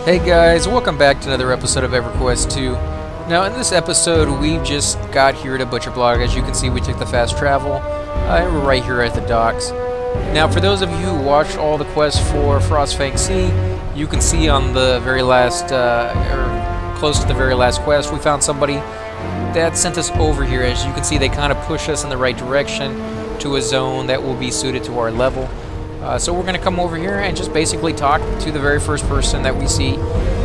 Hey guys, welcome back to another episode of EverQuest 2. Now in this episode we just got here to ButcherBlock. As you can see, we took the fast travel. We're right here at the docks. Now for those of you who watched all the quests for Frostfang Sea, you can see on the very last, or close to the very last quest, we found somebody that sent us over here. As you can see, they kind of push us in the right direction to a zone that will be suited to our level. So we're going to come over here and just basically talk to the very first person that we see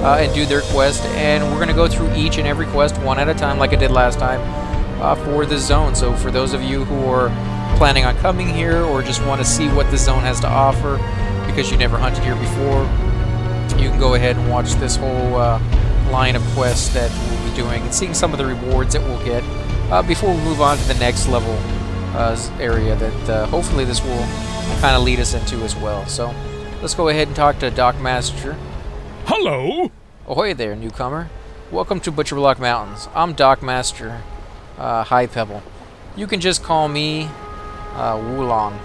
and do their quest. And we're going to go through each and every quest one at a time like I did last time for the zone. So for those of you who are planning on coming here or just want to see what the zone has to offer because you never hunted here before, you can go ahead and watch this whole line of quests that we'll be doing and seeing some of the rewards that we'll get before we move on to the next level area that hopefully this will kind of lead us into as well. So let's go ahead and talk to Dockmaster. Hello! Ahoy there, newcomer. Welcome to ButcherBlock Mountains. I'm Dockmaster High Pebble. You can just call me Waulon.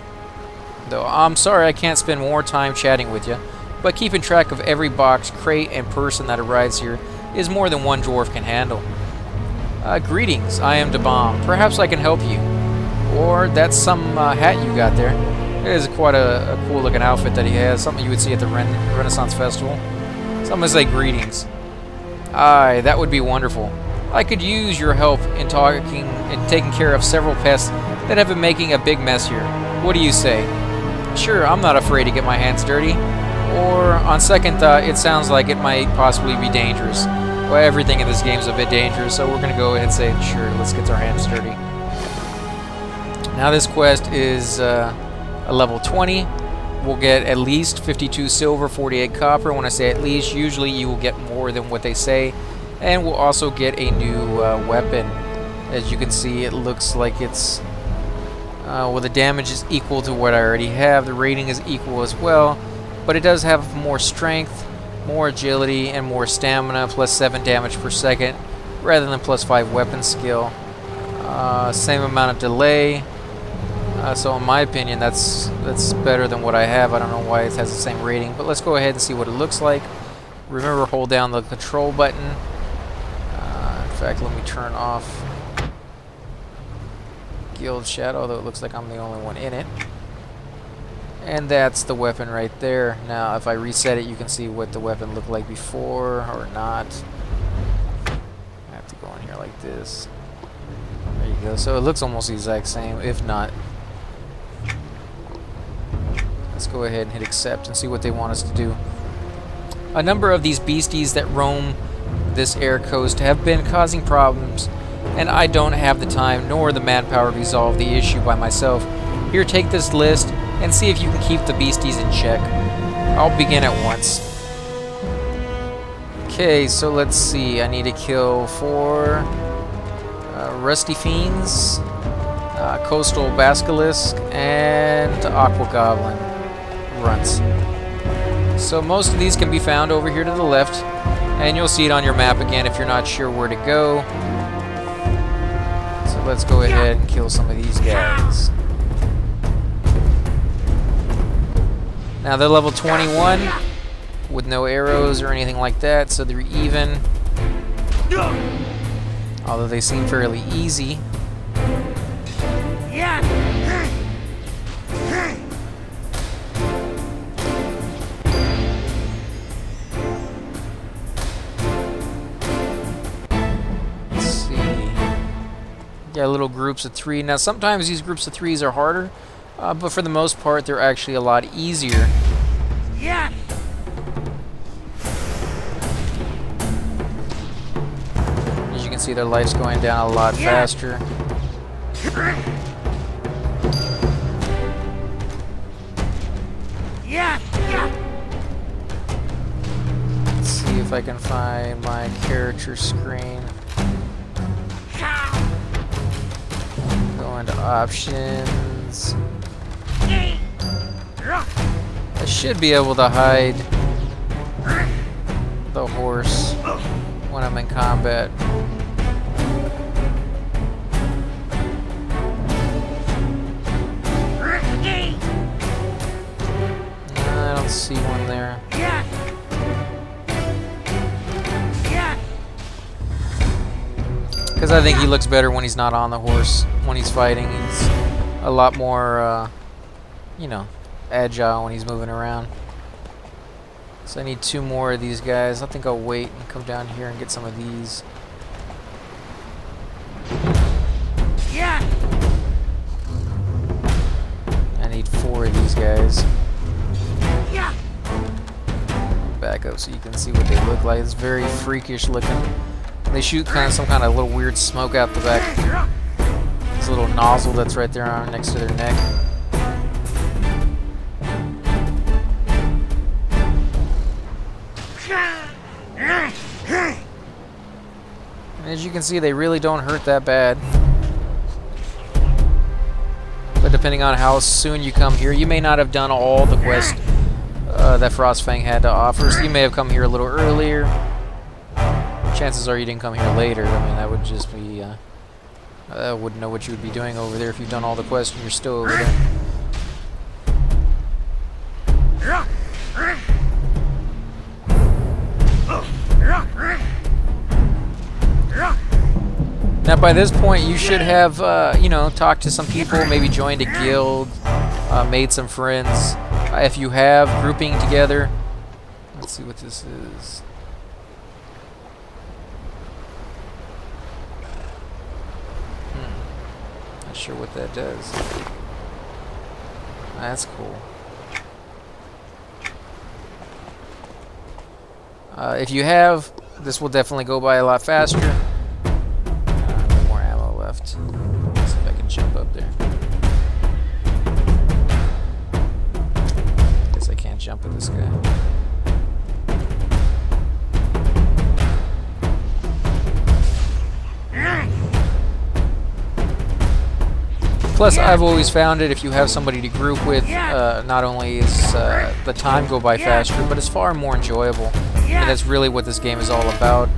Though I'm sorry I can't spend more time chatting with you, but keeping track of every box, crate, and person that arrives here is more than one dwarf can handle. Greetings, I am DeBomb. Perhaps I can help you. Or that's some hat you got there. It is quite a cool looking outfit that he has, something you would see at the Renaissance Festival. Someone say greetings. Aye, that would be wonderful. I could use your help in talking and taking care of several pests that have been making a big mess here. What do you say? Sure, I'm not afraid to get my hands dirty. Or, on second thought, it sounds like it might possibly be dangerous. Well, everything in this game is a bit dangerous, so we're going to go ahead and say, sure, let's get our hands dirty. Now this quest is a level 20. We'll get at least 52 silver, 48 copper. When I say at least, usually you will get more than what they say. And we'll also get a new weapon. As you can see, it looks like it's... well, the damage is equal to what I already have. The rating is equal as well. But it does have more strength, more agility, and more stamina, plus 7 damage per second, rather than plus 5 weapon skill. Same amount of delay. So in my opinion, that's better than what I have. I don't know why it has the same rating, but let's go ahead and see what it looks like. Remember, hold down the control button. In fact, let me turn off Guild Shadow, though it looks like I'm the only one in it. And that's the weapon right there. Now, if I reset it, you can see what the weapon looked like before or not. I have to go in here like this. There you go. So it looks almost the exact same, if not. Let's go ahead and hit accept and see what they want us to do. A number of these beasties that roam this air coast have been causing problems, and I don't have the time nor the manpower to resolve the issue by myself. Here, take this list and see if you can keep the beasties in check. I'll begin at once. Okay, so let's see. I need to kill 4 Rusty Fiends, Coastal Basilisk, and Aqua Goblin Runts. So most of these can be found over here to the left, and you'll see it on your map again if you're not sure where to go. So let's go ahead and kill some of these guys. Now they're level 21 with no arrows or anything like that, so they're even. Although they seem fairly easy. Let's see. Yeah, little groups of 3. Now sometimes these groups of 3s are harder. But for the most part, they're actually a lot easier. Yeah. As you can see, their life's going down a lot faster. Let's see if I can find my character screen. Go into options. I should be able to hide the horse when I'm in combat. I don't see one there. Because I think he looks better when he's not on the horse. When he's fighting, he's a lot more, you know, agile when he's moving around. So I need 2 more of these guys. I think I'll wait and come down here and get some of these. Yeah. I need 4 of these guys. Yeah. Back up so you can see what they look like. It's very freakish looking. They shoot some kind of little weird smoke out the back. This little nozzle that's right there on next to their neck. As you can see, they really don't hurt that bad. But depending on how soon you come here, you may not have done all the quests that Frostfang had to offer. So you may have come here a little earlier. Chances are you didn't come here later. I mean, that would just be... I wouldn't know what you would be doing over there if you've done all the quests and you're still over there. Now by this point you should have, you know, talked to some people, maybe joined a guild, made some friends. If you have, grouping together. Let's see what this is. Not sure what that does. That's cool. If you have, this will definitely go by a lot faster. No more ammo left. Let's see if I can jump up there. Guess I can't jump with this guy. Plus, I've always found it, if you have somebody to group with, not only is the time go by faster, but it's far more enjoyable. And that's really what this game is all about,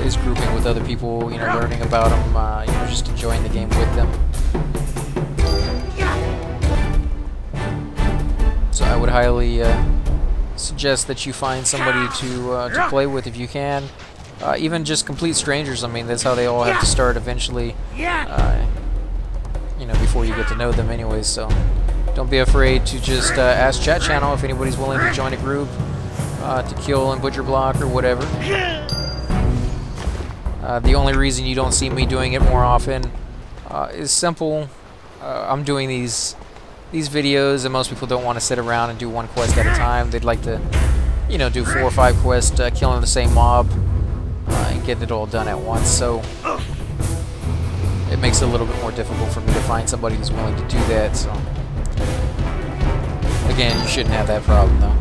is grouping with other people, you know, learning about them, you know, just enjoying the game with them. So I would highly suggest that you find somebody to play with if you can. Even just complete strangers, I mean, that's how they all have to start eventually. You know, before you get to know them anyways, so don't be afraid to just ask chat channel if anybody's willing to join a group to kill and ButcherBlock or whatever. The only reason you don't see me doing it more often is simple. I'm doing these videos and most people don't want to sit around and do one quest at a time. They'd like to, you know, do 4 or 5 quests killing the same mob and get it all done at once, so it makes it a little bit more difficult for me to find somebody who's willing to do that. So again, you shouldn't have that problem though.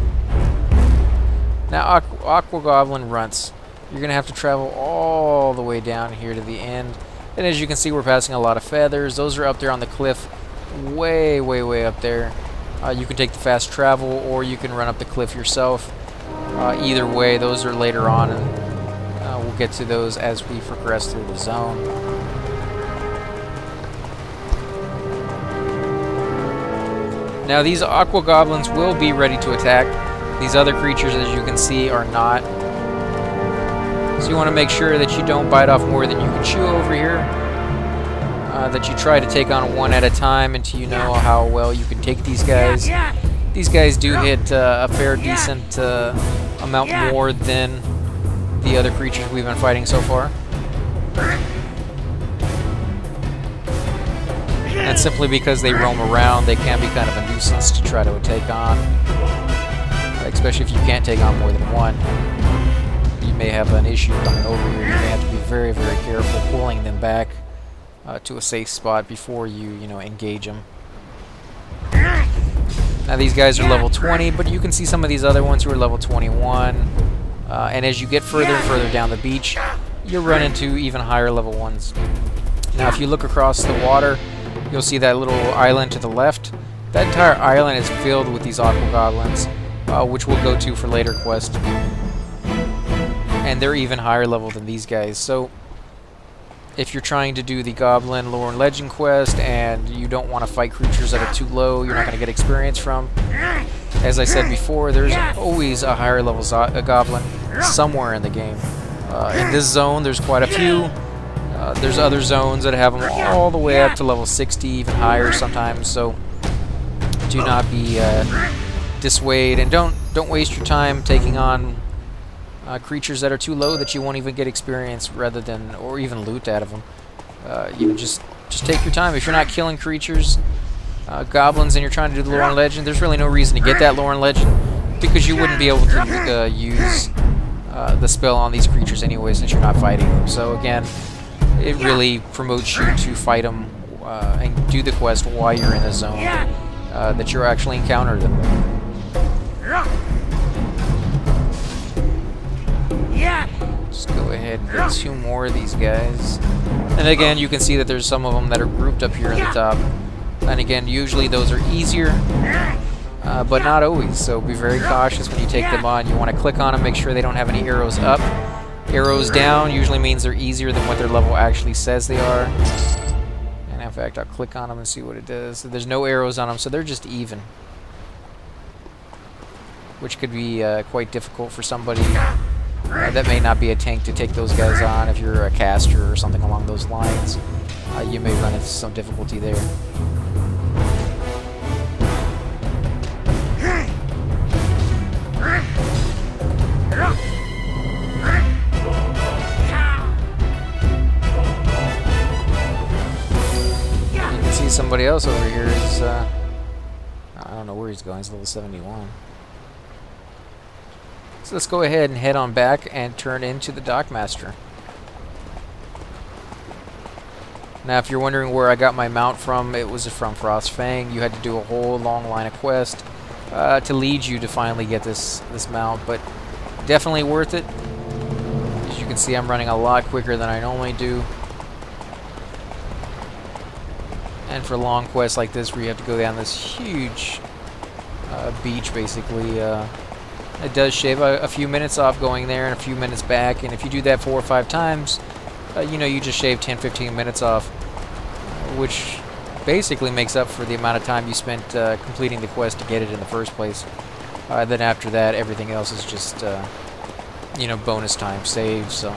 Now aqua goblin runts, you're gonna have to travel all the way down here to the end, and as you can see, we're passing a lot of feathers. Those are up there on the cliff, way up there. You can take the fast travel or you can run up the cliff yourself. Either way, those are later on, and we'll get to those as we progress through the zone. Now these aqua goblins will be ready to attack. These other creatures, as you can see, are not. So you want to make sure that you don't bite off more than you can chew over here. That you try to take on one at a time until you know how well you can take these guys. These guys do hit a fair decent amount more than the other creatures we've been fighting so far. And simply because they roam around, they can be kind of a nuisance to try to take on. Especially if you can't take on more than one. You may have an issue coming over here. You may have to be very careful pulling them back to a safe spot before you know, engage them. Now these guys are level 20, but you can see some of these other ones who are level 21. And as you get further and further down the beach, you'll run into even higher level ones. Now if you look across the water, you'll see that little island to the left. That entire island is filled with these aqua goblins, which we'll go to for later quests. And they're even higher level than these guys. So if you're trying to do the Goblin Lore and Legend quest and you don't want to fight creatures that are too low, you're not going to get experience from, as I said before, there's always a higher level goblin somewhere in the game. In this zone, there's quite a few. There's other zones that have them all the way up to level 60, even higher sometimes, so do not be dissuaded, and don't waste your time taking on creatures that are too low that you won't even get experience rather than, or even loot out of them. You know, just take your time. If you're not killing creatures, goblins, and you're trying to do the lore and legend, there's really no reason to get that lore and legend, because you wouldn't be able to use the spell on these creatures anyway, since you're not fighting them. So again, it really promotes you to fight them and do the quest while you're in the zone that you're actually encounter them. Just go ahead and get 2 more of these guys. And again, you can see that there's some of them that are grouped up here at the top. And again, usually those are easier, but not always. So be very cautious when you take them on. You want to click on them, make sure they don't have any arrows up. Arrows down usually means they're easier than what their level actually says they are. And in fact, I'll click on them and see what it does. So there's no arrows on them, so they're just even, which could be quite difficult for somebody that may not be a tank to take those guys on. If you're a caster or something along those lines, you may run into some difficulty there. You can see somebody else over here is, I don't know where he's going, he's level 71. So let's go ahead and head on back and turn into the Dockmaster. Now, if you're wondering where I got my mount from, it was from Frostfang. You had to do a whole long line of quests to lead you to finally get this mount, but definitely worth it. As you can see, I'm running a lot quicker than I normally do. And for long quests like this, where you have to go down this huge beach, basically, it does shave a few minutes off going there and a few minutes back, and if you do that 4 or 5 times, you know, you just shave 10-15 minutes off, which basically makes up for the amount of time you spent completing the quest to get it in the first place. Then after that, everything else is just, you know, bonus time saved, so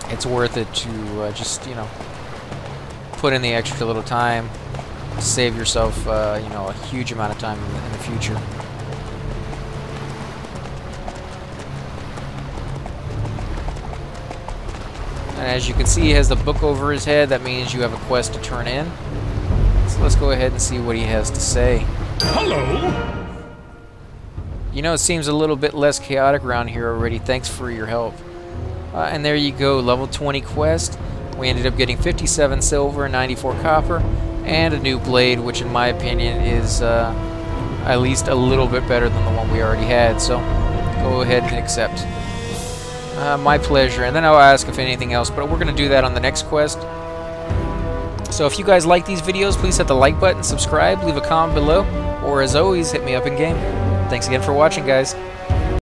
it's worth it to just, you know, put in the extra little time to save yourself, you know, a huge amount of time in the future. And as you can see, he has the book over his head. That means you have a quest to turn in. So let's go ahead and see what he has to say. Hello? You know, it seems a little bit less chaotic around here already. Thanks for your help. And there you go, level 20 quest. We ended up getting 57 silver, 94 copper, and a new blade, which in my opinion is at least a little bit better than the one we already had. So go ahead and accept. My pleasure, and then I'll ask if anything else, but we're going to do that on the next quest. So if you guys like these videos, please hit the like button, subscribe, leave a comment below, or as always, hit me up in game. Thanks again for watching, guys.